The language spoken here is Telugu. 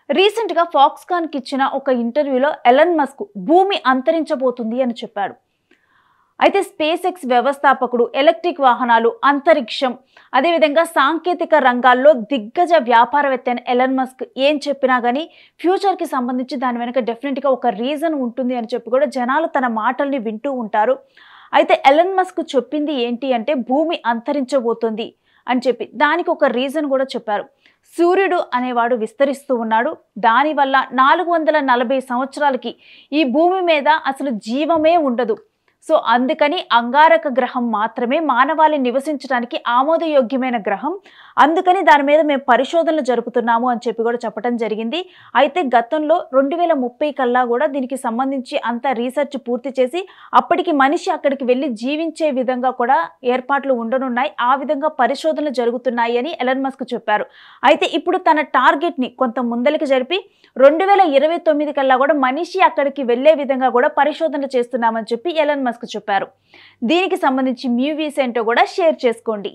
రీసెంట్‌గా ఫాక్స్‌కాన్‌కి ఇచ్చిన ఒక ఇంటర్వ్యూలో ఎలన్ మస్క్ భూమి అంతరించబోతుంది అని చెప్పాడు. అయితే స్పేస్ ఎక్స్ వ్యవస్థాపకుడు, ఎలక్ట్రిక్ వాహనాలు, అంతరిక్షం, అదేవిధంగా సాంకేతిక రంగాల్లో దిగ్గజ వ్యాపారవేత్త అయిన ఎలన్ మస్క్ ఏం చెప్పినా గానీ ఫ్యూచర్‌కి సంబంధించి దాని వెనక డెఫినిట్‌గా ఒక రీజన్ ఉంటుంది అని చెప్పి కూడా జనాలు తన మాటల్ని వింటూ ఉంటారు. అయితే ఎలన్ మస్క్ చెప్పింది ఏంటి అంటే భూమి అంతరించబోతుంది అని చెప్పి. దానికి ఒక రీజన్ కూడా చెప్పారు. సూర్యుడు అనేవాడు విస్తరిస్తూ ఉన్నాడు. దానివల్ల 440 సంవత్సరాలకి ఈ భూమి మీద అసలు జీవమే ఉండదు. సో అందుకని అంగారక గ్రహం మాత్రమే మానవాళి నివసించడానికి ఆమోదయోగ్యమైన గ్రహం. అందుకని దాని మీద మేము పరిశోధనలు జరుపుతున్నాము అని చెప్పి కూడా చెప్పడం జరిగింది. అయితే గతంలో 2030 కల్లా కూడా దీనికి సంబంధించి అంత రీసెర్చ్ పూర్తి చేసి అప్పటికి మనిషి అక్కడికి వెళ్ళి జీవించే విధంగా కూడా ఏర్పాట్లు ఉండనున్నాయి. ఆ విధంగా పరిశోధనలు జరుగుతున్నాయి అని ఎలన్ మస్క్ చెప్పారు. అయితే ఇప్పుడు తన టార్గెట్‌ని కొంత ముందలకి జరిపి 2029 కల్లా కూడా మనిషి అక్కడికి వెళ్ళే విధంగా కూడా పరిశోధనలు చేస్తున్నామని చెప్పి ఎలన్ మస్క్ చెప్పారు. దీనికి సంబంధించి మీ వ్యూస్ ఏంటో కూడా షేర్ చేసుకోండి.